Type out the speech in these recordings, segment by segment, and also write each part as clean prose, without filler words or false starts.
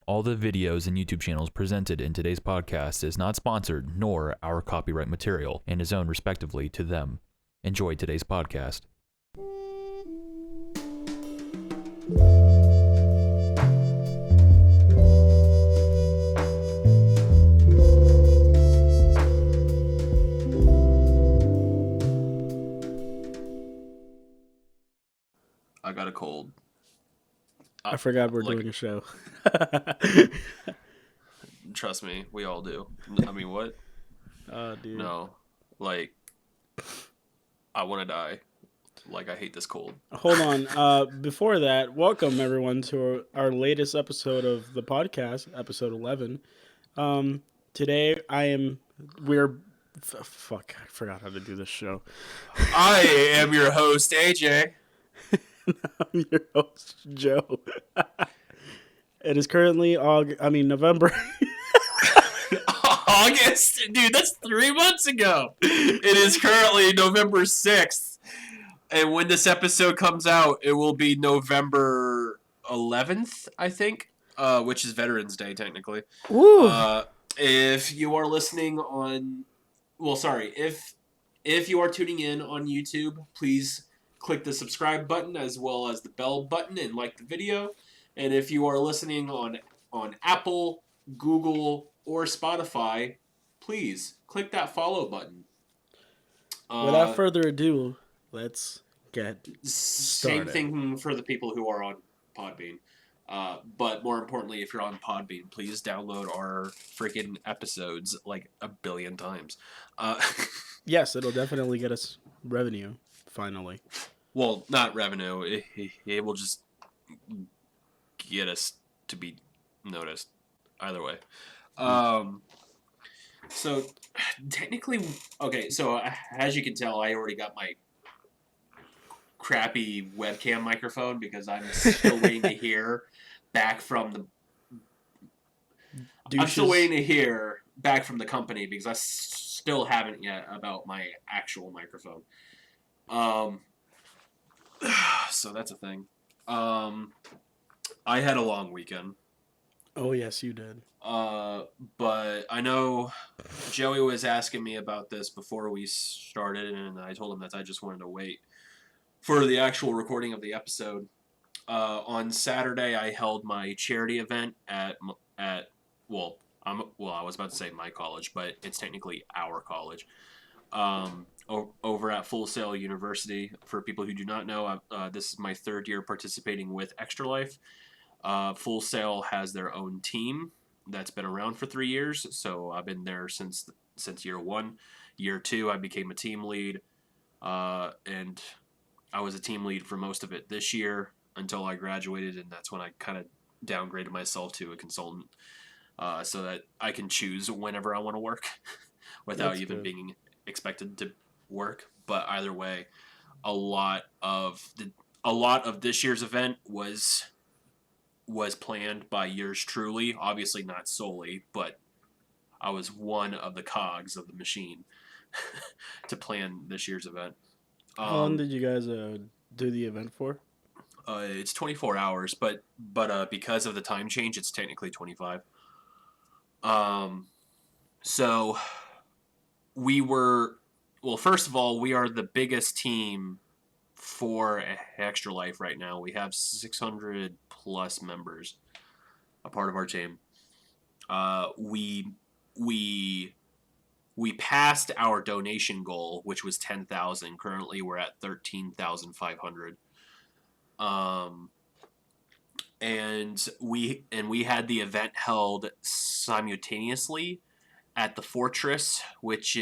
All the videos and YouTube channels presented in today's podcast is not sponsored nor our copyright material and is owned respectively to them. Enjoy today's podcast. I got a cold. I forgot we're doing a show. Trust me, we all do. I mean, what? Dude. No. Like, I want to die. Like, I hate this cold. Hold on. Before that, welcome everyone to our latest episode of the podcast, episode 11. Today I forgot how to do this show. I am your host, AJ. I'm your host, Joe. It is currently November. August? Dude, that's 3 months ago. It is currently November 6th. And when this episode comes out, it will be November 11th, I think, which is Veterans Day, technically. Woo. If you are listening on... Well, sorry. If you are tuning in on YouTube, please click the subscribe button as well as the bell button and like the video. And if you are listening on Apple, Google, or Spotify, please click that follow button. Without further ado, let's get Same started. thing for the people who are on Podbean. But more importantly, if you're on Podbean, please download our freaking episodes like a billion times. Yes, it'll definitely get us revenue, finally. Well, not revenue. It will just get us to be noticed. Either way. So, technically, okay, so as you can tell, I already got my crappy webcam microphone because I'm still waiting to hear back from the... Douches. I'm still waiting to hear back from the company because I still haven't yet about my actual microphone. So that's a thing. I had a long weekend. Oh, yes, you did. But I know Joey was asking me about this before we started, and I told him that I just wanted to wait for the actual recording of the episode. On Saturday, I held my charity event at I was about to say my college, but it's technically our college. Over at Full Sail University. For people who do not know, this is my third year participating with Extra Life. Full Sail has their own team that's been around for 3 years, so I've been there since year one. Year two, I became a team lead, and I was a team lead for most of it this year until I graduated, and that's when I kind of downgraded myself to a consultant, so that I can choose whenever I want to work without That's even good. being expected to work. But either way, a lot of this year's event was planned by yours truly. Obviously not solely, but I was one of the cogs of the machine to plan this year's event. How long did you guys do the event for? It's 24 hours, but because of the time change, it's technically 25. So we were... Well, first of all, we are the biggest team for Extra Life right now. We have 600 plus members, a part of our team. We passed our donation goal, which was 10,000. Currently, we're at 13,500. And we had the event held simultaneously at the Fortress, which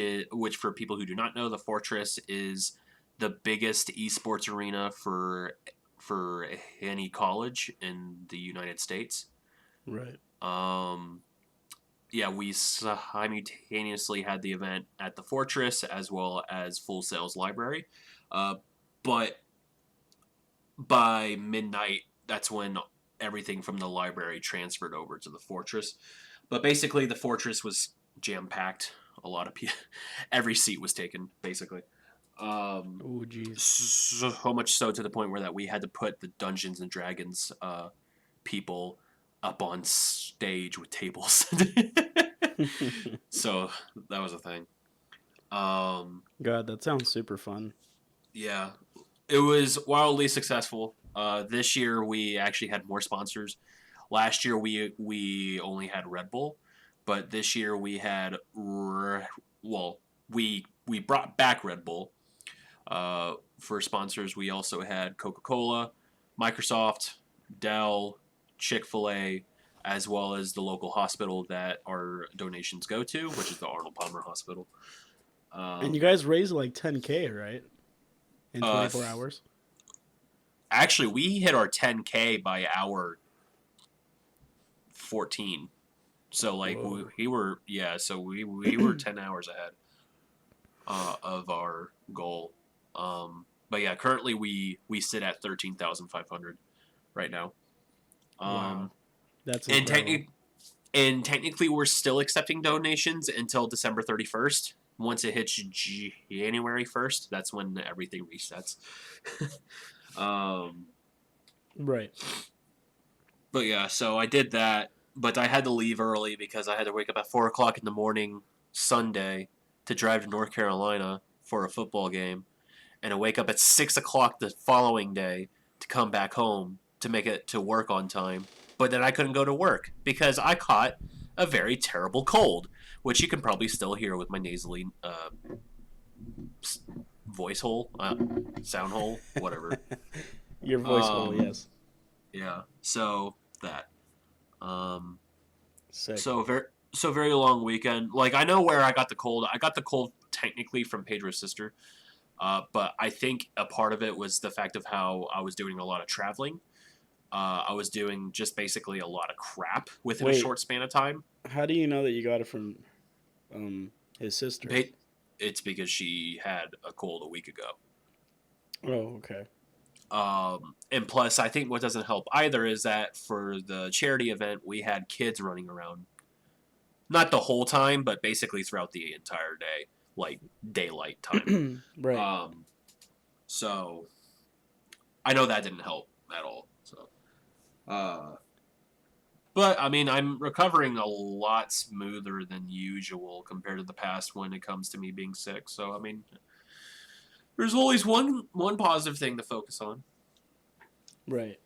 for people who do not know, the Fortress is the biggest esports arena for any college in the United States. Right. Yeah, we simultaneously had the event at the Fortress as well as Full Sail's library. But by midnight, that's when everything from the library transferred over to the Fortress. But basically, the Fortress was jam-packed. A lot of people, every seat was taken, basically. Oh, geez. So much so to the point where that we had to put the Dungeons and Dragons people up on stage with tables. So that was a thing. God, that sounds super fun. Yeah, it was wildly successful. This year we actually had more sponsors. Last year we only had Red Bull, but this year we had we brought back Red Bull. For sponsors, we also had Coca-Cola, Microsoft, Dell, Chick-fil-A, as well as the local hospital that our donations go to, which is the Arnold Palmer Hospital. And you guys raised like 10K, right? In 24 hours? Actually, we hit our 10K by hour 14. So like we were so we were 10 hours ahead of our goal. But yeah, currently we sit at 13,500 right now. Wow, that's and incredible. technically we're still accepting donations until December 31st. Once it hits January 1st, that's when everything resets. Right. But yeah, so I did that, but I had to leave early because I had to wake up at 4 o'clock in the morning Sunday to drive to North Carolina for a football game, and to wake up at 6 o'clock the following day to come back home to make it to work on time. But then I couldn't go to work because I caught a very terrible cold, which you can probably still hear with my nasally voice hole, sound hole, whatever. Your voice hole, yes. Yeah. So that. Sick. So very long weekend. Like I know where I got the cold. I got the cold technically from Pedro's sister, but I think a part of it was the fact of how I was doing a lot of traveling. I was doing just basically a lot of crap within a short span of time. How do you know that you got it from his sister? It's because she had a cold a week ago. Oh, okay. And plus, I think what doesn't help either is that for the charity event, we had kids running around. Not the whole time, but basically throughout the entire day, like daylight time. Right. So I know that didn't help at all. So, but I mean, I'm recovering a lot smoother than usual compared to the past when it comes to me being sick. So I mean, there's always one positive thing to focus on. Right.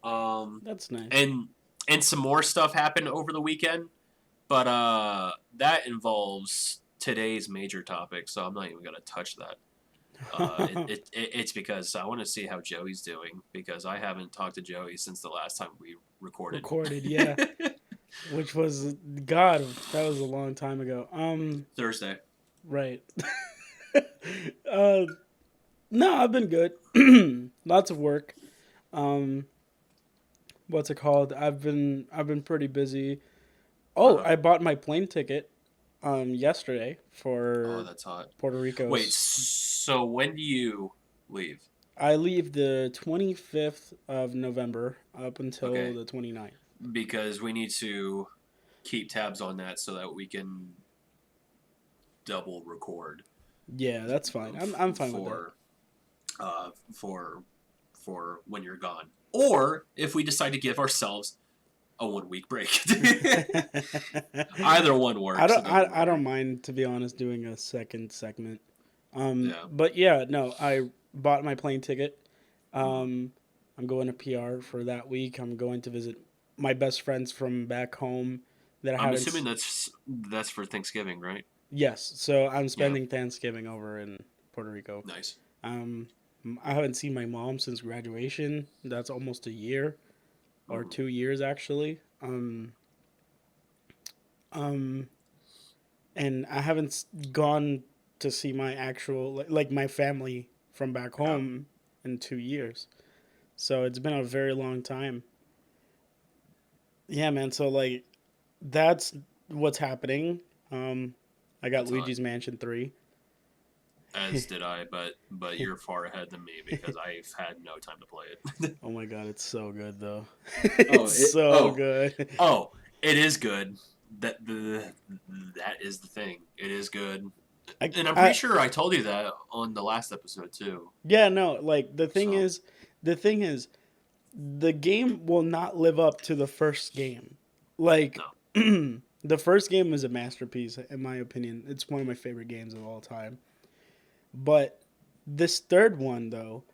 That's nice. And some more stuff happened over the weekend, but that involves today's major topic, so I'm not even gonna touch that. It's because I want to see how Joey's doing because I haven't talked to Joey since the last time we recorded. Yeah. Which was God, that was a long time ago. Thursday. Right. No, I've been good. Lots of work. What's it called? I've been pretty busy. Oh, I bought my plane ticket yesterday for that's hot. Puerto Rico. Wait, so when do you leave? I leave the 25th of November up until the 29th. Because we need to keep tabs on that so that we can double record. Yeah, that's fine. I'm fine with that. For when you're gone. Or if we decide to give ourselves a 1 week break. Either one works. I don't mind, to be honest, doing a second segment. But yeah, no, I bought my plane ticket. I'm going to PR for that week. I'm going to visit my best friends from back home that I'm assuming that's for Thanksgiving, right? Yes. So I'm spending Thanksgiving over in Puerto Rico. Nice. I haven't seen my mom since graduation. That's almost a year or 2 years actually. And I haven't gone to see my actual like my family from back home in 2 years. So it's been a very long time. Yeah, man. So like that's what's happening. I got Luigi's Mansion 3. As did I, but you're far ahead than me because I've had no time to play it. Oh my god, it's so good though. It's so good. Oh, it is good. That is the thing. It is good. And I'm pretty sure I told you that on the last episode too. Yeah, no, like the thing is the game will not live up to the first game. Like, No. the first game was a masterpiece, in my opinion. It's one of my favorite games of all time. But this third one, though,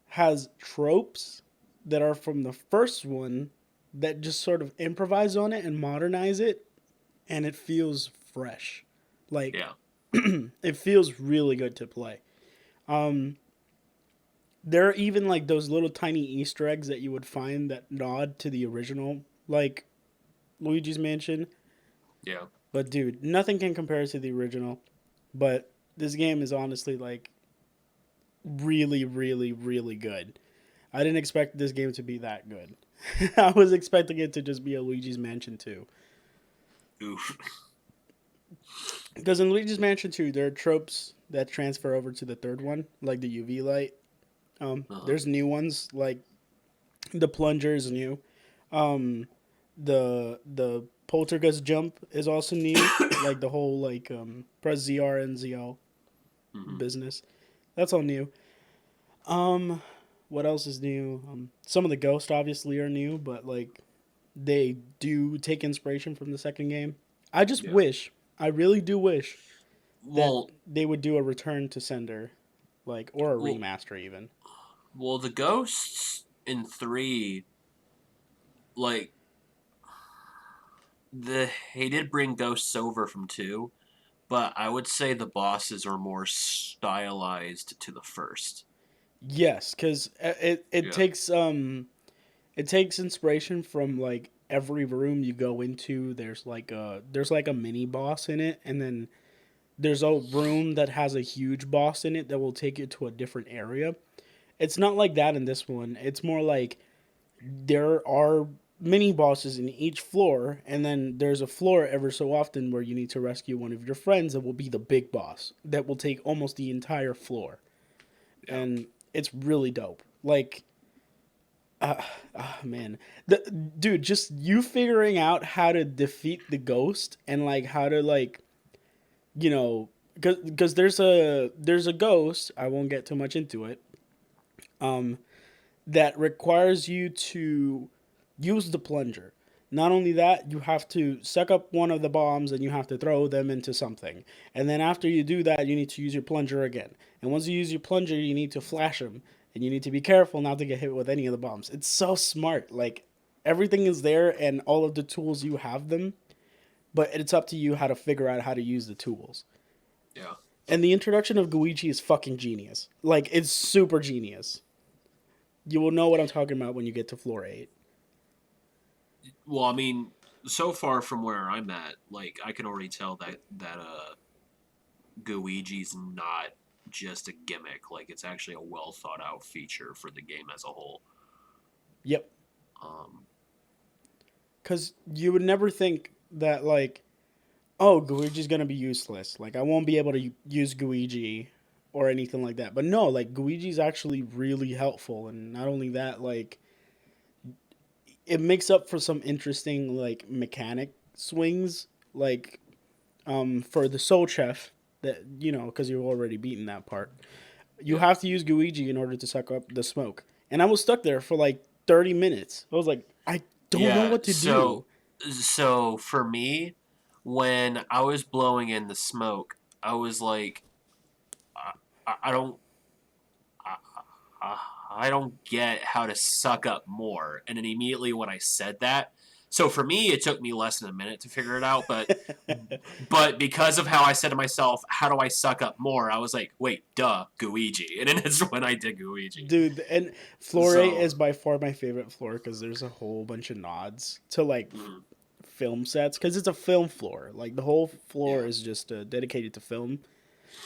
has tropes that are from the first one that just sort of improvise on it and modernize it, and it feels fresh. Like, Yeah. it feels really good to play. Um, there are even like those little tiny Easter eggs that you would find that nod to the original, like Luigi's Mansion. Yeah. But dude, nothing can compare to the original. But this game is honestly like really, really, really good. I didn't expect this game to be that good. I was expecting it to just be a Luigi's Mansion 2. Oof. Because in Luigi's Mansion 2, there are tropes that transfer over to the third one, like the UV light. Uh-huh. There's new ones, like the plunger is new. Um, the poltergeist jump is also new, like the whole like press ZR and ZL Mm-hmm. business. That's all new. Um, what else is new? Some of the ghosts obviously are new, but like they do take inspiration from the second game. I just Yeah. wish, I really do wish that Well, they would do a return to sender, like or a well, remaster even. the ghosts in 3, like he did bring ghosts over from 2, but I would say the bosses are more stylized to the first. Yes, because Yeah. it takes inspiration from like every room you go into. There's like a mini boss in it, and then there's a room that has a huge boss in it that will take you to a different area. It's not like that in this one. It's more like there are mini bosses in each floor, and then there's a floor ever so often where you need to rescue one of your friends that will be the big boss that will take almost the entire floor. Yeah. And it's really dope. Like, man, dude, just you figuring out how to defeat the ghost and like how to like, you know, because there's a ghost. I won't get too much into it. Um, that requires you to use the plunger. Not only that, you have to suck up one of the bombs and you have to throw them into something. And then after you do that, you need to use your plunger again. And once you use your plunger, you need to flash them. And you need to be careful not to get hit with any of the bombs. It's so smart. Like, everything is there and all of the tools you have them, but it's up to you how to figure out how to use the tools. Yeah. And the introduction of Guichi is fucking genius. Like, it's super genius. You will know what I'm talking about when you get to floor 8. Well, I mean, so far from where I'm at, like I can already tell that Guigi's not just a gimmick. Like it's actually a well thought out feature for the game as a whole. Yep. Um, Because you would never think that, like, oh, Guiji's going to be useless. Like, I won't be able to use Guiji or anything like that. But no, like, Guiji's actually really helpful. And not only that, like, it makes up for some interesting, like, mechanic swings. Like, for the Soul Chef, that, you know, because you've already beaten that part, you yeah, have to use Guiji in order to suck up the smoke. And I was stuck there for, like, 30 minutes. I was like, I don't know yeah. what to do. So for me, when I was blowing in the smoke, I was like, I don't. I, I don't get how to suck up more. And then immediately when I said that, so for me, it took me less than a minute to figure it out. But because of how I said to myself, how do I suck up more? I was like, wait, duh, Guiji. And then that's when I did Guiji. Dude, and floor 8 So, is by far my favorite floor because there's a whole bunch of nods to like mm, film sets because it's a film floor. Like the whole floor yeah, is just dedicated to film,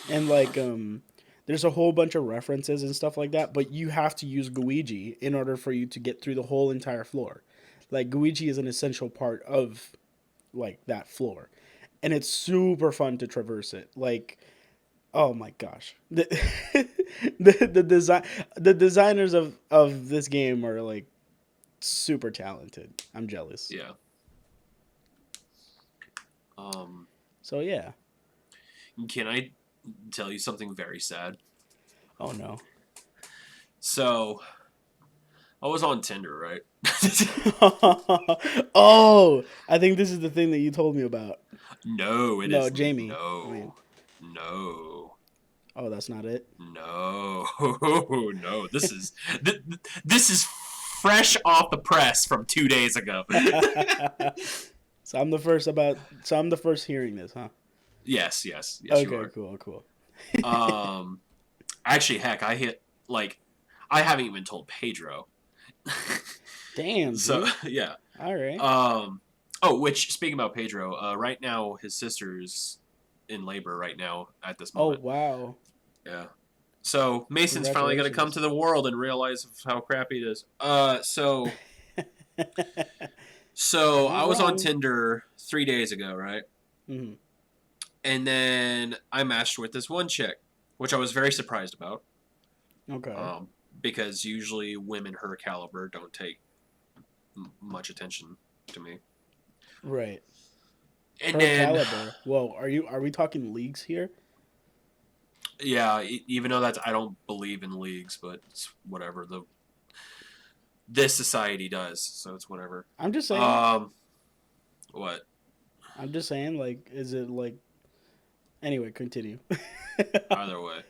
and like there's a whole bunch of references and stuff like that. But you have to use Guiji in order for you to get through the whole entire floor. Like Guiji is an essential part of like that floor, and it's super fun to traverse it. Like, oh my gosh, the designers of this game are like super talented. I'm jealous. yeah. Um, So yeah. can I tell you something very sad? Oh no. So, I was on Tinder, right? Oh, I think this is the thing that you told me about. No, it No, is Jamie. I mean, no, no, oh, that's not it. no, no. This is fresh off the press from 2 days ago. So I'm the first about. So I'm the first hearing this, huh? Yes, you Okay, are. cool. Um, actually, heck, I haven't even told Pedro. Damn, So dude. yeah. All right. Oh, which speaking about Pedro, right now his sister's in labor right now at this Oh moment. wow. Yeah. So Mason's finally gonna come to the world and realize how crappy it is. So Not I was on wrong. Tinder 3 days ago, right? Mm-hmm. And then I matched with this one chick, which I was very surprised about. Okay. Because usually women her caliber don't take much attention to me. Right. And Her then, caliber. Whoa, are we talking leagues here? yeah, even though I don't believe in leagues, but it's whatever this society does, so it's whatever. I'm just saying. What? I'm just saying. Like, is it like? Anyway, continue. Either way.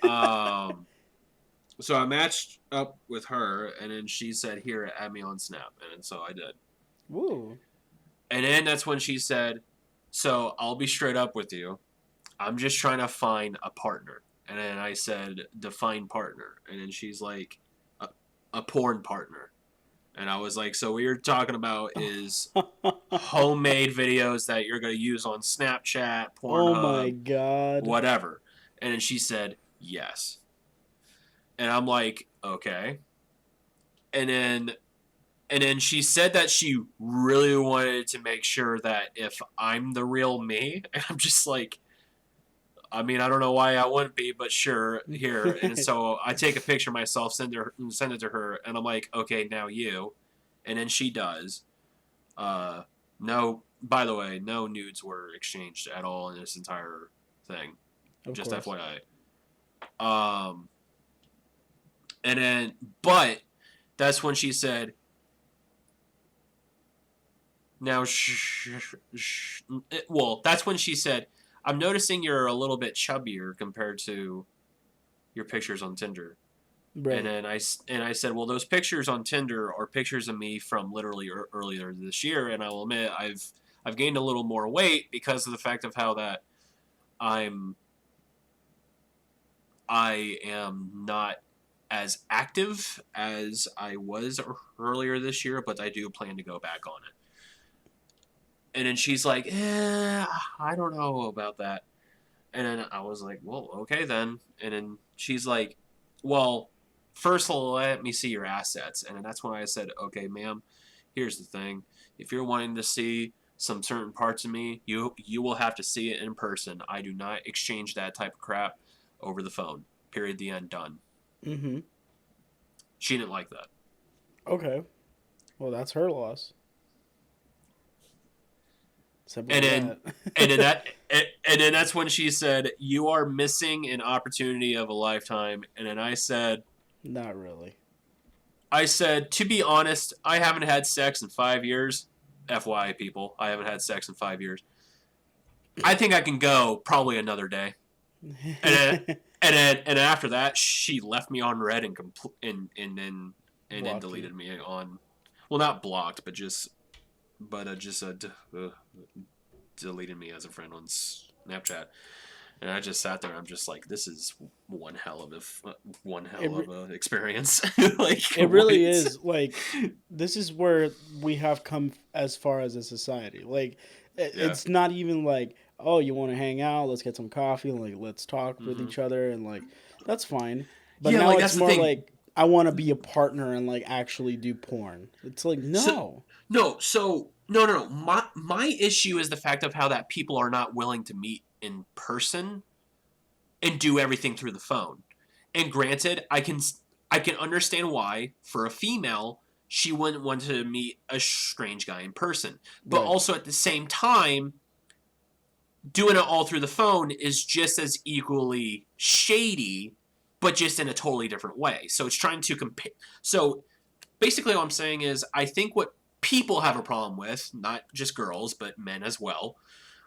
Um, so I matched up with her, and then she said, "Here, add me on Snap," and so I did. Woo. And then that's when she said, "So I'll be straight up with you. I'm just trying to find a partner." And then I said, "Define partner." And then she's like, "A porn partner." And I was like, "So what you're talking about is homemade videos that you're going to use on Snapchat, Oh my Pornhub, god. whatever." And then she said, "Yes." And I'm like, "Okay." And then she said that she really wanted to make sure that if I'm the real me, and I'm just like, I mean, I don't know why I wouldn't be, but sure, here. And so I take a picture of myself, send it to her, and I'm like, okay, now you. And then she does. No, by the way, no nudes were exchanged at all in this entire thing. Of Just course. FYI. And then, but that's when she said, now, well, that's when she said, I'm noticing you're a little bit chubbier compared to your pictures on Tinder. Right. And then I said, well, those pictures on Tinder are pictures of me from literally earlier this year, and I will admit I've gained a little more weight because of the fact of how that I am not as active as I was earlier this year, but I do plan to go back on it. And then she's like, I don't know about that. And then I was like, well, okay then. And then she's like, well, first let me see your assets. And then that's when I said, okay, ma'am, here's the thing. If you're wanting to see some certain parts of me, you will have to see it in person. I do not exchange that type of crap over the phone. Period. The end. Done. Mm-hmm. She didn't like that. Okay. Well, that's her loss. Simple And as then, that. and then that's when she said, "You are missing an opportunity of a lifetime." And then I said, Not really. "To be honest, I haven't had sex in 5 years. FYI, people, I haven't had sex in 5 years. I think I can go probably another day." And then after that, she left me on red and then deleted me on, well, not blocked, but just deleted me as a friend on Snapchat. And I just sat there. I'm just like, this is one hell of a experience. Like, it really is. Like, this is where we have come as far as a society. Like, it's not even like, oh, you want to hang out? Let's get some coffee and like let's talk with each other and like that's fine. But now it's more like I want to be a partner and like actually do porn. It's like no. No. My issue is the fact of how that people are not willing to meet in person and do everything through the phone. And granted, I can understand why for a female she wouldn't want to meet a strange guy in person. But also at the same time, doing it all through the phone is just as equally shady, but just in a totally different way. So it's trying to compare. So basically what I'm saying is I think what people have a problem with, not just girls, but men as well,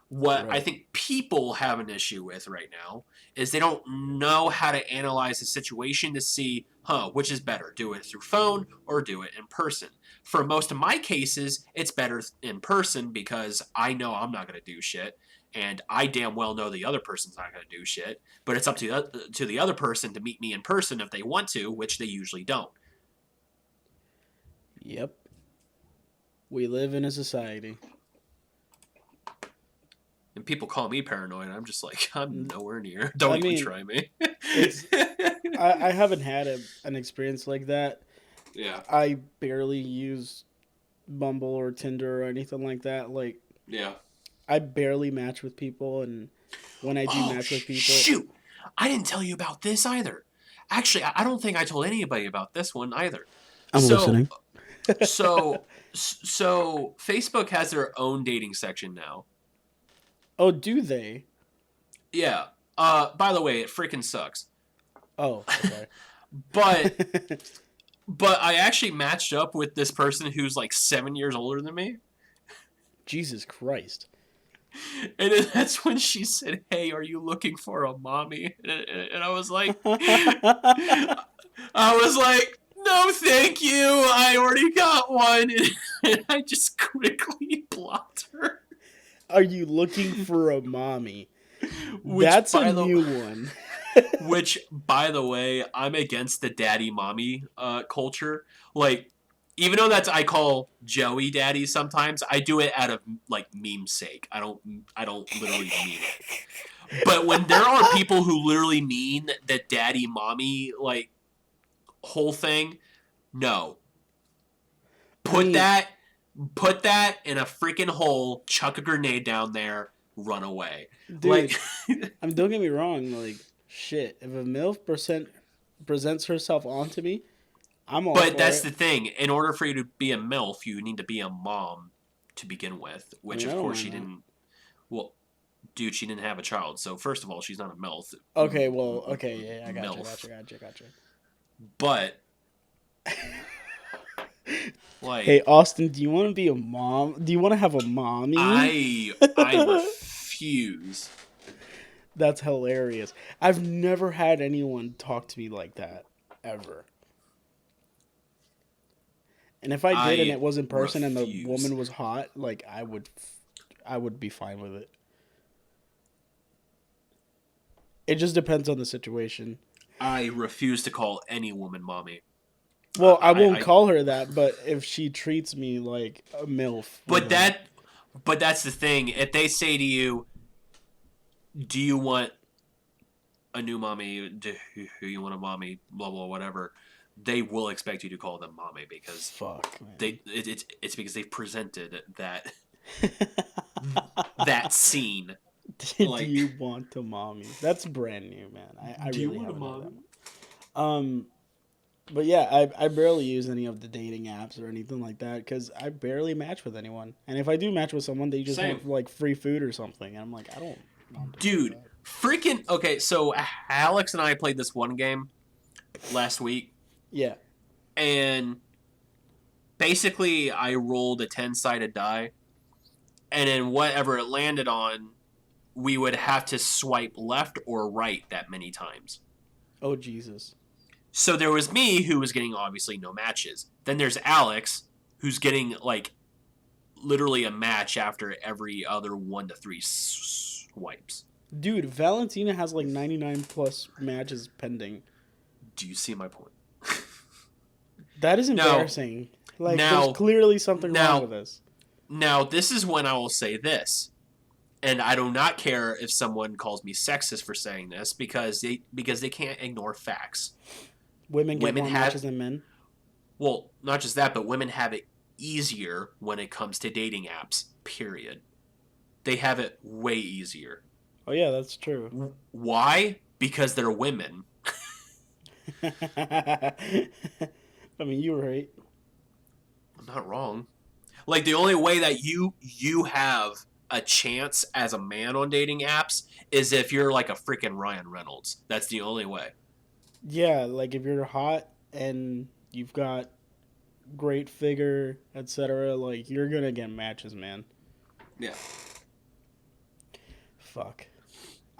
what I Right. think people have an issue with right now is they don't know how to analyze the situation to see, which is better, do it through phone or do it in person. For most of my cases, it's better in person because I know I'm not going to do shit, and I damn well know the other person's not going to do shit. But it's up to the other person to meet me in person if they want to, which they usually don't. Yep. We live in a society. And people call me paranoid. I'm just like, I'm nowhere near. I Don't even mean, try me. it's I haven't had an experience like that. Yeah. I barely use Bumble or Tinder or anything like that. Like, Yeah. I barely match with people, and when I do match with people, Shoot! I didn't tell you about this either. Actually, I don't think I told anybody about this one either. I'm listening. So Facebook has their own dating section now. Oh, do they? Yeah. By the way, it freaking sucks. Oh, okay. But I actually matched up with this person who's like 7 years older than me. Jesus Christ. And then that's when she said, "Hey, are you looking for a mommy?" And I was like, "No, thank you. I already got one." And I just quickly blocked her. Are you looking for a mommy? Which, That's by a the- new one. Which, by the way, I'm against the daddy mommy culture. Like, even though I call Joey daddy sometimes, I do it out of like meme sake. I don't literally mean it. But when there are people who literally mean the daddy mommy like whole thing, no. Put that in a freaking hole, chuck a grenade down there, run away. Dude, Like, don't get me wrong. Like, shit, if a MILF presents herself onto me, I'm all but for that's it. the thing. In order for you to be a MILF, you need to be a mom to begin with, which I mean, I of don't course mind she that. didn't. Well, dude, she didn't have a child. So first of all, she's not a MILF. Okay, well, okay, yeah, I got MILF. you. But like, Hey, Austin, do you want to be a mom? Do you want to have a mommy? I refuse. That's hilarious. I've never had anyone talk to me like that, ever. And if I did and it was in person and the refuse. woman was hot, like, I would be fine with it. It just depends on the situation. I refuse to call any woman mommy. Well, I won't call her that, but if she treats me like a MILF. But that's the thing. If they say to you, "Do you want a new mommy? Do you want a mommy?" Blah blah whatever. They will expect you to call them mommy because fuck, man. it's because they've presented that that scene. Do you want a mommy? That's brand new, man. I do really you want a haven't mommy? had that. But yeah, I barely use any of the dating apps or anything like that because I barely match with anyone. And if I do match with someone, they just want like free food or something. And I'm like, I don't. Dude, freaking okay. So Alex and I played this one game last week. Yeah. And basically, I rolled a 10-sided die, and then whatever it landed on, we would have to swipe left or right that many times. Oh, Jesus. So there was me, who was getting obviously no matches. Then there's Alex, who's getting like literally a match after every other 1 to 3 swipes. Dude, Valentina has like 99 plus matches pending. Do you see my point? That is embarrassing. There's clearly something wrong with this. Now, this is when I will say this. And I do not care if someone calls me sexist for saying this because they can't ignore facts. Women get more matches than men? Well, not just that, but women have it easier when it comes to dating apps, period. They have it way easier. Oh, yeah, that's true. Why? Because they're women. I mean, you were right. I'm not wrong. Like, the only way that you have a chance as a man on dating apps is if you're like a freaking Ryan Reynolds. That's the only way. Yeah, like if you're hot and you've got great figure, etc., like you're gonna get matches, man. Yeah. Fuck.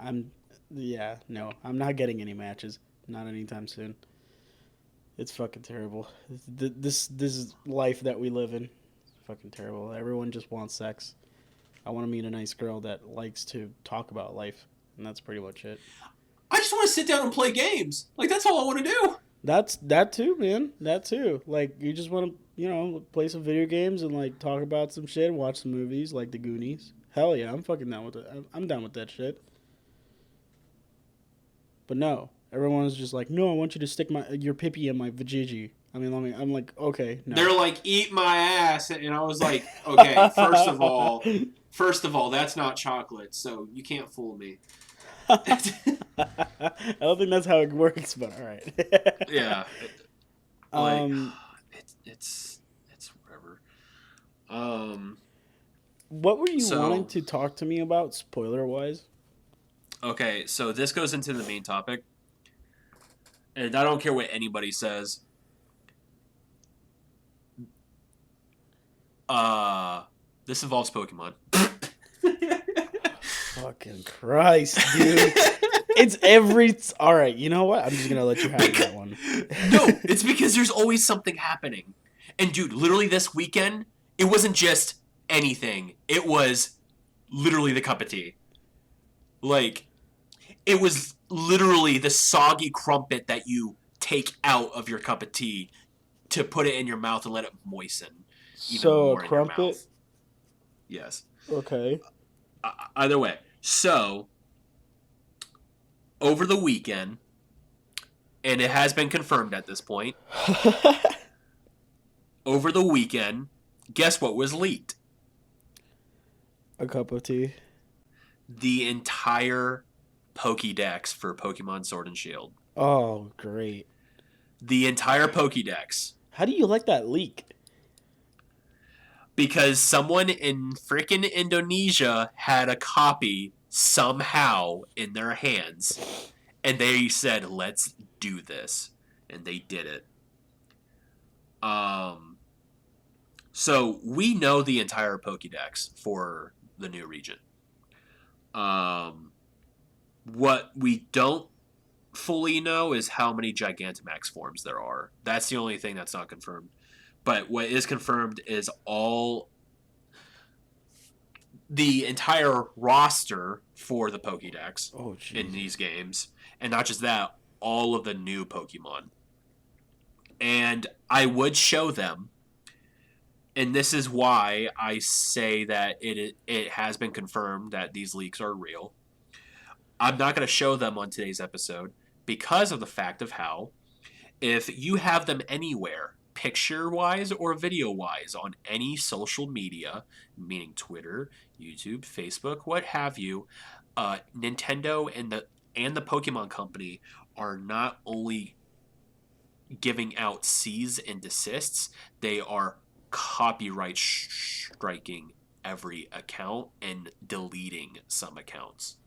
No, I'm not getting any matches. Not anytime soon. It's fucking terrible. This life that we live in. It's fucking terrible. Everyone just wants sex. I want to meet a nice girl that likes to talk about life, and that's pretty much it. I just want to sit down and play games. Like, that's all I want to do. That too, man. That too. Like you just want to, play some video games and like talk about some shit, watch some movies like The Goonies. Hell yeah, I'm fucking down with it. I'm down with that shit. But no, everyone's just like, no, I want you to stick your pippy in my vajayjay. I'm like, okay, no. They're like, eat my ass, and I was like, okay, first of all, that's not chocolate, so you can't fool me. I don't think that's how it works, but all right. Yeah. It's whatever. What were you wanting to talk to me about, spoiler-wise? Okay, so this goes into the main topic, and I don't care what anybody says. This involves Pokemon. Fucking Christ, dude. All right, you know what? I'm just going to let you have that one. No, it's because there's always something happening. And dude, literally this weekend, it wasn't just anything. It was literally the cup of tea. Like, it was literally the soggy crumpet that you take out of your cup of tea to put it in your mouth and let it moisten. So a crumpet? Yes. Okay. Either way. So, over the weekend, and it has been confirmed at this point, over the weekend, guess what was leaked? A cup of tea. The entire Pokedex for Pokemon Sword and Shield. Oh, great. The entire Pokedex. How do you like that leak? Because someone in frickin' Indonesia had a copy somehow in their hands. And they said, let's do this. And they did it. So we know the entire Pokedex for the new region. What we don't fully know is how many Gigantamax forms there are. That's the only thing that's not confirmed. But what is confirmed is the entire roster for the Pokédex in these games. And not just that, all of the new Pokemon. And I would show them. And this is why I say that it has been confirmed that these leaks are real. I'm not going to show them on today's episode because of the fact of how if you have them anywhere, picture-wise or video-wise, on any social media, meaning Twitter, YouTube, Facebook, what have you, Nintendo and the Pokemon Company are not only giving out cease and desists, they are copyright striking every account and deleting some accounts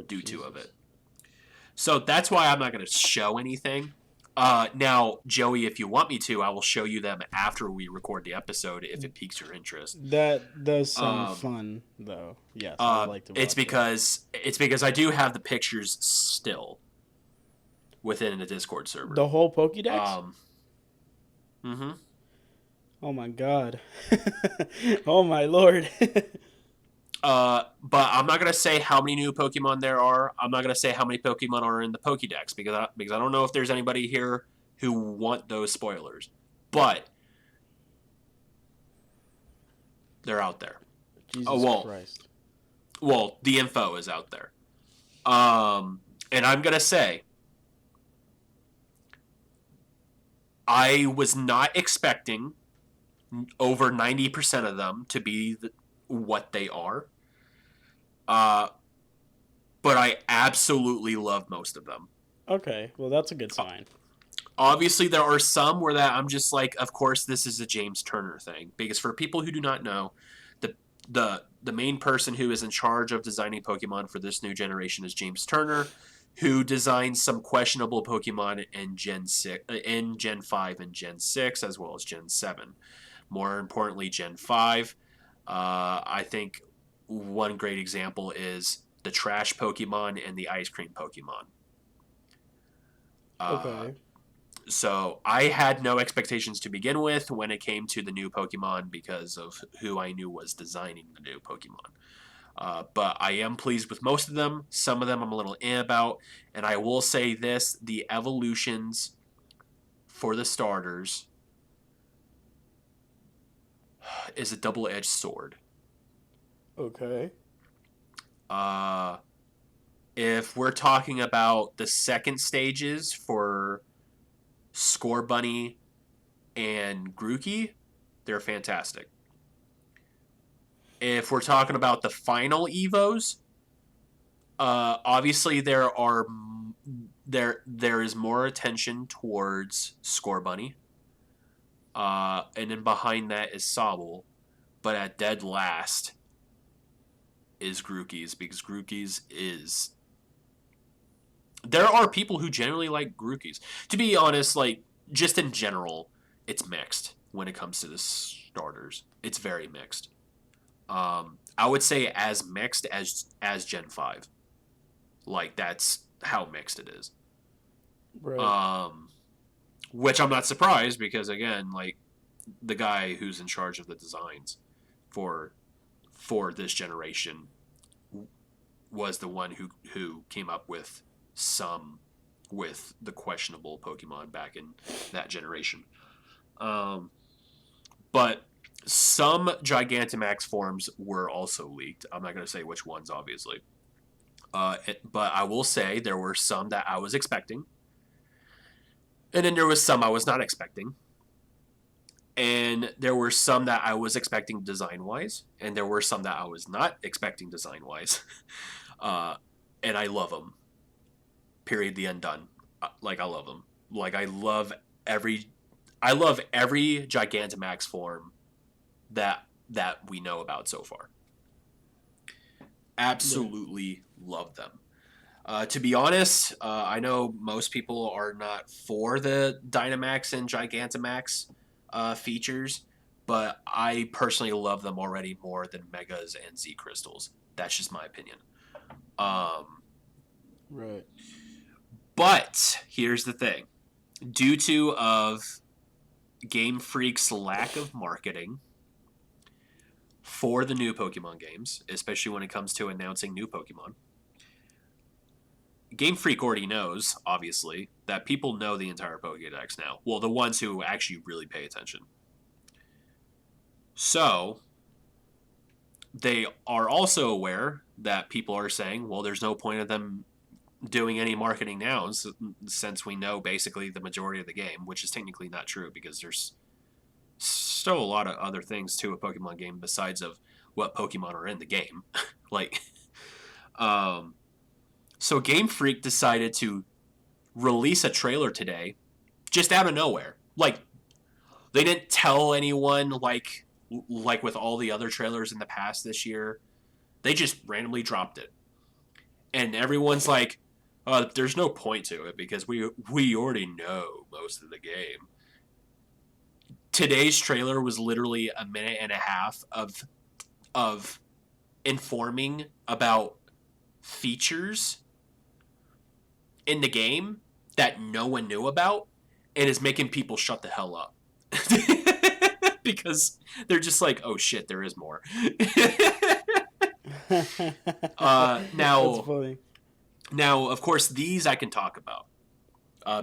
due to it. So that's why I'm not going to show anything. Now, Joey, if you want me to, I will show you them after we record the episode if it piques your interest. That does sound fun, though. Yes, I'd like to watch it's because I do have the pictures still within the Discord server. The whole Pokédex? Mm-hmm. Oh my god. Oh my lord. But I'm not gonna say how many new Pokemon there are. I'm not gonna say how many Pokemon are in the Pokédex because I don't know if there's anybody here who want those spoilers. But they're out there. Jesus Christ. Well, the info is out there. And I'm gonna say I was not expecting over 90% of them to be what they are. But I absolutely love most of them. Okay, well that's a good sign. Obviously, there are some where that I'm just like, of course, this is a James Turner thing. Because for people who do not know, the main person who is in charge of designing Pokemon for this new generation is James Turner, who designed some questionable Pokemon in Gen 5 and Gen 6, as well as Gen 7. More importantly, Gen 5. I think one great example is the trash Pokemon and the ice cream Pokemon. Okay. So I had no expectations to begin with when it came to the new Pokemon because of who I knew was designing the new Pokemon. But I am pleased with most of them. Some of them I'm a little about. And I will say this, the evolutions for the starters is a double-edged sword. Okay. If we're talking about the second stages for Scorbunny and Grookey, they're fantastic. If we're talking about the final Evos, obviously there is more attention towards Scorbunny. And then behind that is Sobble. But at dead last is Grookey's, because Grookey's is... There are people who generally like Grookey's. To be honest, like, just in general, it's mixed when it comes to the starters. It's very mixed. I would say as mixed as Gen 5. Like, that's how mixed it is. Right. Which I'm not surprised, because, again, like, the guy who's in charge of the designs for this generation was the one who came up with the questionable Pokemon back in that generation. But some Gigantamax forms were also leaked. I'm not going to say which ones, obviously. But I will say there were some that I was expecting. And then there was some I was not expecting. And there were some that I was expecting design-wise. And there were some that I was not expecting design-wise. And I love them. Period. The end. Done. Like, I love them. Like, I love every Gigantamax form that we know about so far. Absolutely love them. To be honest, I know most people are not for the Dynamax and Gigantamax features, but I personally love them already more than Megas and Z Crystals. That's just my opinion. Right. But here's the thing. Due to Game Freak's lack of marketing for the new Pokemon games, especially when it comes to announcing new Pokemon, Game Freak already knows, obviously, that people know the entire Pokedex now. Well, the ones who actually really pay attention. So, they are also aware that people are saying, well, there's no point of them doing any marketing now since we know basically the majority of the game, which is technically not true because there's still a lot of other things to a Pokemon game besides of what Pokemon are in the game. Like, so Game Freak decided to release a trailer today just out of nowhere. Like, they didn't tell anyone like with all the other trailers in the past this year. They just randomly dropped it. And everyone's like, there's no point to it because we already know most of the game. Today's trailer was literally a minute and a half of informing about features in the game that no one knew about, and is making people shut the hell up. Because they're just like, oh shit, there is more. Now, that's funny. Now, of course, these I can talk about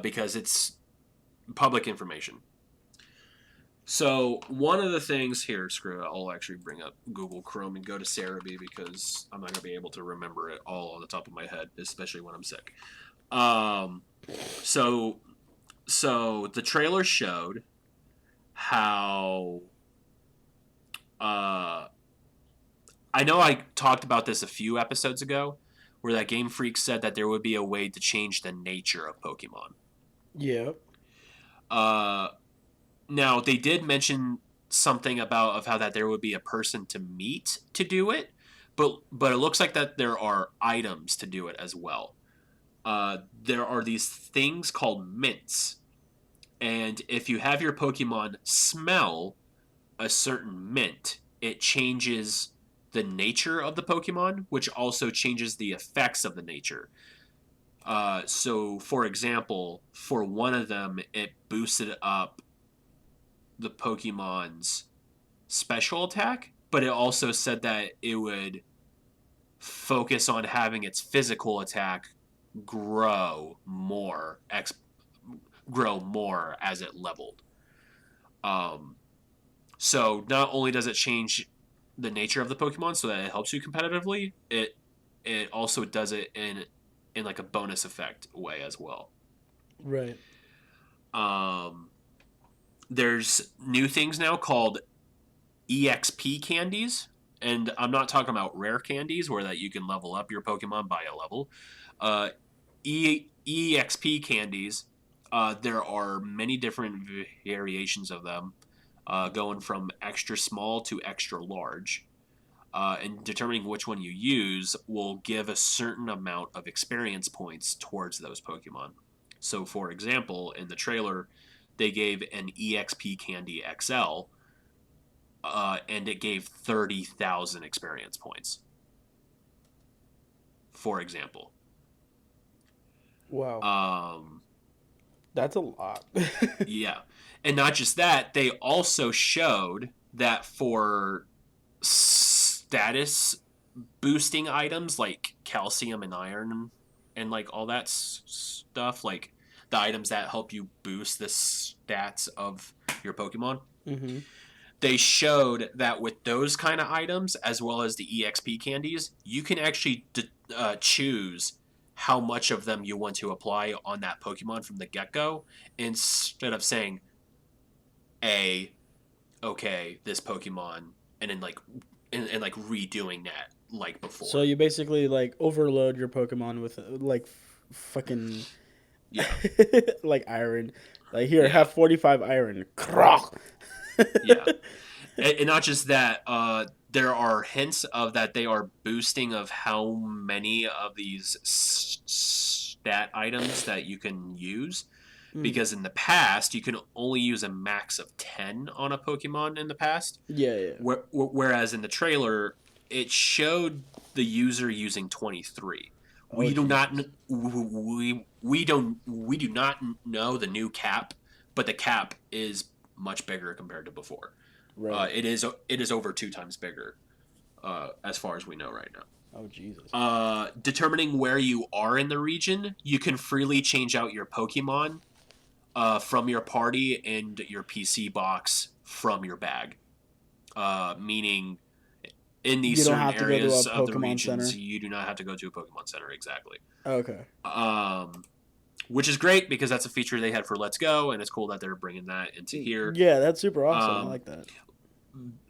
because it's public information. So one of the things here, screw it, I'll actually bring up Google Chrome and go to Cerebi because I'm not going to be able to remember it all on the top of my head, especially when I'm sick. So the trailer showed how... I know I talked about this a few episodes ago, where that Game Freak said that there would be a way to change the nature of Pokemon. Yeah. Now, they did mention something of how that there would be a person to meet to do it, but it looks like that there are items to do it as well. there are these things called mints. And if you have your Pokemon smell a certain mint, it changes the nature of the Pokemon, which also changes the effects of the nature. So, for example, for one of them, it boosted up the Pokemon's special attack, but it also said that it would focus on having its physical attack grow more, grow more as it leveled. So not only does it change the nature of the Pokemon so that it helps you competitively, it also does it in like a bonus effect way as well. Right. There's new things now called EXP candies, and I'm not talking about rare candies where that you can level up your Pokemon by a level. EXP candies, there are many different variations of them, going from extra small to extra large. And determining which one you use will give a certain amount of experience points towards those Pokemon. So, for example, in the trailer, they gave an EXP Candy XL, and it gave 30,000 experience points. For example. Wow. That's a lot. Yeah. And not just that, they also showed that for status boosting items like calcium and iron and like all that stuff, like the items that help you boost the stats of your Pokemon, Mm-hmm. they showed that with those kind of items as well as the EXP candies, you can actually choose how much of them you want to apply on that Pokemon from the get-go, instead of saying, okay, this Pokemon, and then like and like redoing that like before. So you basically like overload your Pokemon with like fucking Yeah. like iron. Like here, Yeah. have 45 iron. Krok. Yeah. And not just that, there are hints of that they are boosting of how many of these stat items that you can use. Because in the past, you can only use a max of 10 on a Pokemon in the past. Yeah. Whereas in the trailer, it showed the user using 23. We do not know the new cap, but the cap is much bigger compared to before. Right. It is over 2 times bigger, as far as we know right now. Oh Jesus. Determining where you are in the region, you can freely change out your Pokemon from your party and your PC box from your bag. Meaning, in these certain areas of the regions, you do not have to go to a Pokemon Center. Exactly. Okay. Which is great because that's a feature they had for Let's Go, and it's cool that they're bringing that into here. Yeah, that's super awesome. I like that.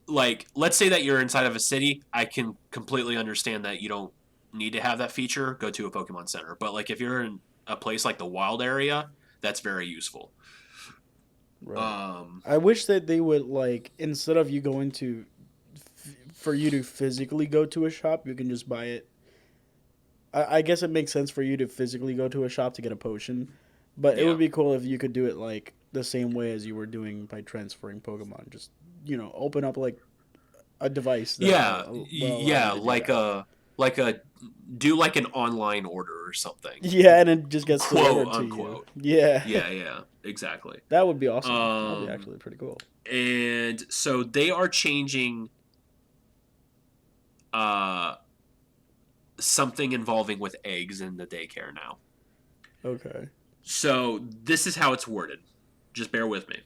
Like, let's say that you're inside of a city. I can completely understand that you don't need to have that feature. Go to a Pokemon Center. But like if you're in a place like the wild area, that's very useful. Right. I wish that they would, like, instead of you going to for you to physically go to a shop, you can just buy it. I guess it makes sense for you to physically go to a shop to get a potion, but it would be cool if you could do it like the same way as you were doing by transferring Pokemon. Just, open up like a device. Do like an online order or something. Yeah, and it just gets quote unquote. To you. Yeah. Yeah, exactly. That would be awesome. That would be actually pretty cool. And so they are changing something involving with eggs in the daycare now. Okay. So this is how it's worded. Just bear with me.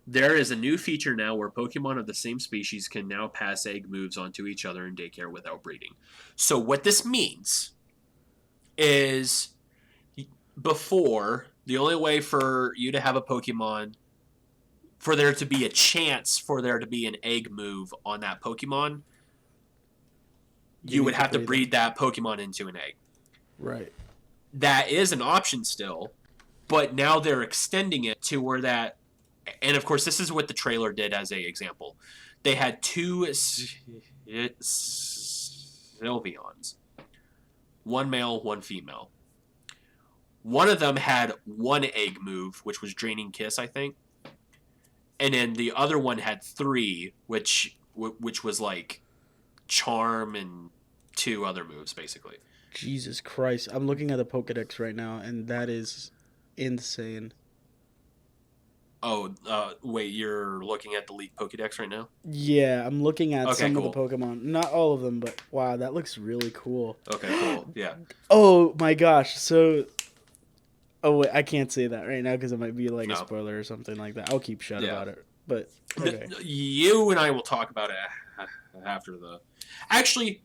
There is a new feature now where Pokemon of the same species can now pass egg moves onto each other in daycare without breeding. So what this means is before, the only way for you to have a Pokemon, for there to be a chance for there to be an egg move on that Pokemon, you would have to breed that Pokemon into an egg. Right. That is an option still, but now they're extending it to where that, and of course this is what the trailer did as a example. They had 2 Sylveons, one male, one female. One of them had one egg move, which was Draining Kiss, I think. And then the other one had 3, which was like Charm and 2 other moves, basically. Jesus Christ. I'm looking at the Pokedex right now, and that is insane. Oh, wait, you're looking at the League Pokedex right now? Yeah, I'm looking at some cool. of the Pokemon. Not all of them, but wow, that looks really cool. Okay, cool. Yeah. Oh my gosh. So, oh wait, I can't say that right now because it might be like a spoiler or something like that. I'll keep shut about it. But okay. You and I will talk about it after the... Actually,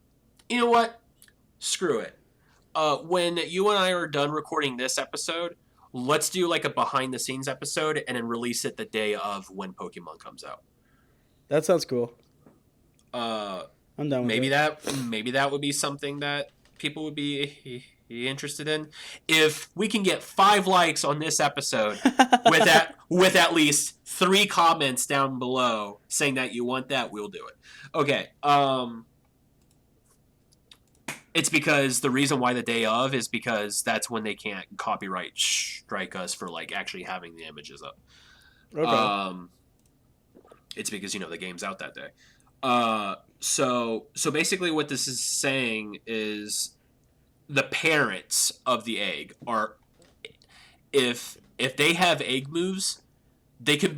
you know what? Screw it. When you and I are done recording this episode, let's do like a behind the scenes episode and then release it the day of when Pokemon comes out. That sounds cool. I'm done with it. Maybe that would be something that people would be interested in. If we can get 5 likes on this episode with at least 3 comments down below saying that you want that, we'll do it. Okay. It's because the reason why the day of is because that's when they can't copyright strike us for like actually having the images up. Okay. It's because the game's out that day. So basically what this is saying is the parents of the egg are, if they have egg moves, they can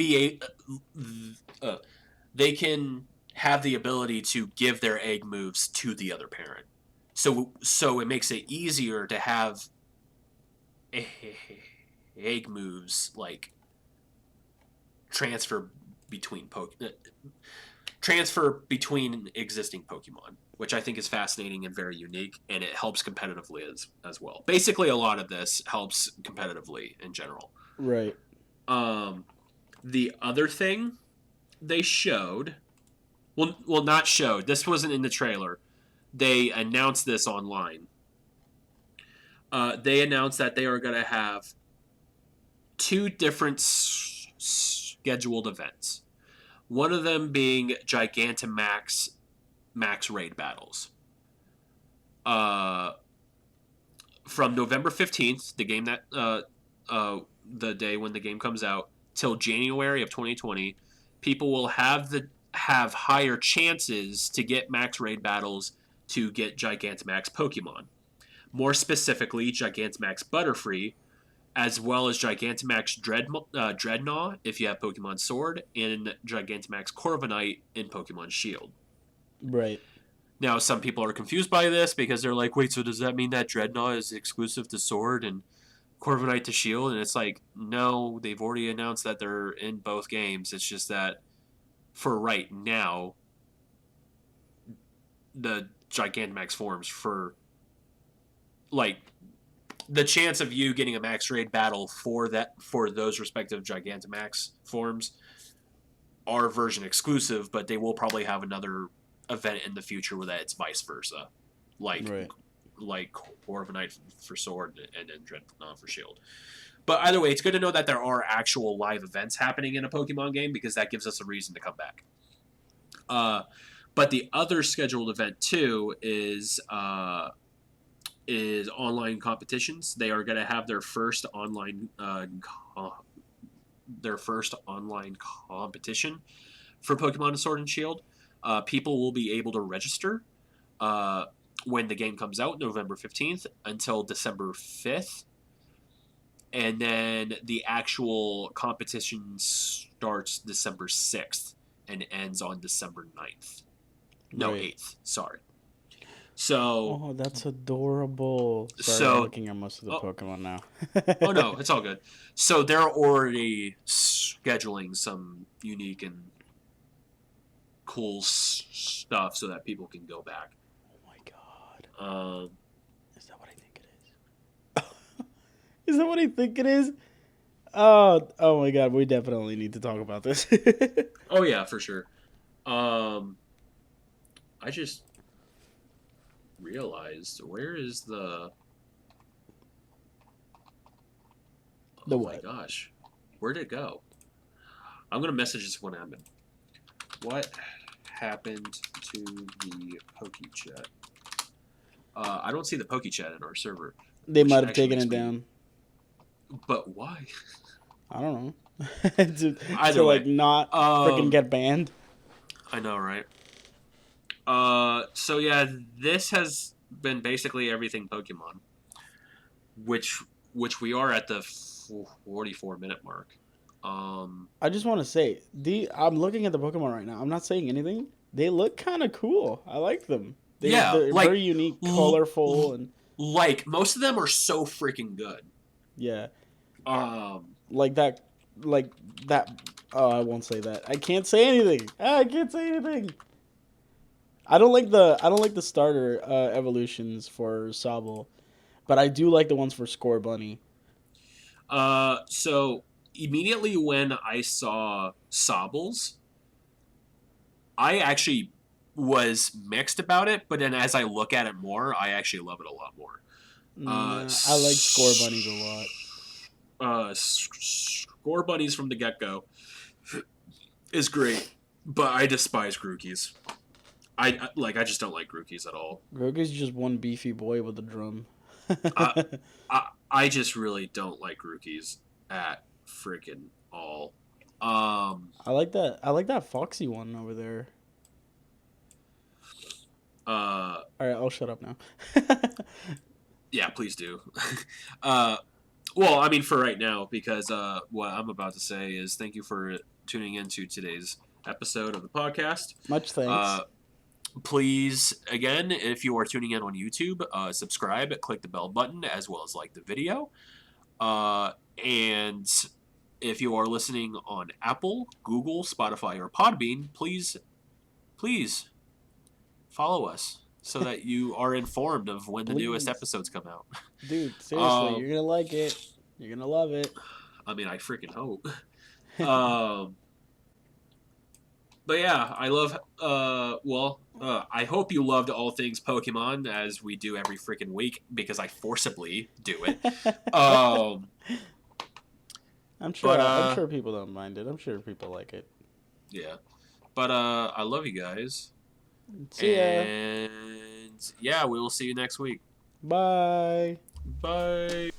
they can have the ability to give their egg moves to the other parent. So it makes it easier to have egg moves like transfer between existing Pokemon, which I think is fascinating and very unique, and it helps competitively as well. Basically, a lot of this helps competitively in general. Right. The other thing they showed, well, not showed. This wasn't in the trailer. They announced this online. They announced that they are going to have 2 different scheduled events. One of them being Gigantamax max raid battles. From November 15th, the game that the day when the game comes out, till January of 2020, people will have higher chances to get max raid battles to get Gigantamax Pokemon. More specifically, Gigantamax Butterfree, as well as Gigantamax Dreadnought if you have Pokemon Sword, and Gigantamax Corviknight in Pokemon Shield. Right. Now, some people are confused by this because they're like, wait, so does that mean that Dreadnought is exclusive to Sword and Corviknight to Shield? And it's like, no, they've already announced that they're in both games. It's just that for right now, the Gigantamax forms for like the chance of you getting a max raid battle for those respective Gigantamax forms are version exclusive, but they will probably have another event in the future where that it's vice versa, like Corviknight for Sword and then Dreadnought for Shield. But either way, it's good to know that there are actual live events happening in a Pokemon game because that gives us a reason to come back. But the other scheduled event too is online competitions. They are going to have their first online competition for Pokemon Sword and Shield. People will be able to register when the game comes out, November 15th, until December 5th. And then the actual competition starts December 6th and ends on December 9th. No, right. 8th. Sorry. So. Oh, that's adorable. Sorry, I'm looking at most of the Pokemon now. Oh, no, it's all good. So they're already scheduling some unique and cool stuff so that people can go back. Oh, my God. Is that what I think it is? Is that what I think it is? Oh my God, we definitely need to talk about this. Oh, yeah, for sure. I just realized, where is the... The what? Oh, my gosh. Where'd it go? I'm going to message this one admin. What happened to the PokeChat? I don't see the PokeChat in our server. They might have taken it down. But why? I don't know. to Either to way. like not freaking get banned. I know, right? So yeah, this has been basically everything Pokemon, which we are at the 44-minute mark. I just want to say, I'm looking at the Pokemon right now. I'm not saying anything. They look kind of cool. I like them. Yeah, They're like, very unique, colorful, and like most of them are so freaking good. yeah, Um, like that, like that. Oh, I won't say that. I can't say anything. I can't say anything. I don't like the starter evolutions for Sobble, but I do like the ones for Score Bunny. so immediately when I saw Sobbles, I actually was mixed about it, but then as I look at it more, I actually love it a lot more. I like Score Bunnies a lot. Score Bunnies from the get-go is great, but I despise Grookies. I just don't like Grookies at all. Grogu's just one beefy boy with a drum. I just really don't like Grookies at freaking all. I like that. I like that foxy one over there. All right, I'll shut up now. Yeah, please do. Well, I mean, for right now, because what I'm about to say is thank you for tuning into today's episode of the podcast. Much thanks. Please, again, if you are tuning in on YouTube, subscribe, click the bell button, as well as like the video. And if you are listening on Apple, Google, Spotify, or Podbean, please follow us so that you are informed of when the newest episodes come out. Dude, seriously, you're gonna like it. You're gonna love it. I mean, I freaking hope. But yeah, I love. I hope you loved all things Pokemon as we do every freaking week because I forcibly do it. I'm sure people don't mind it. I'm sure people like it. Yeah, but I love you guys. See ya. And yeah, we will see you next week. Bye. Bye.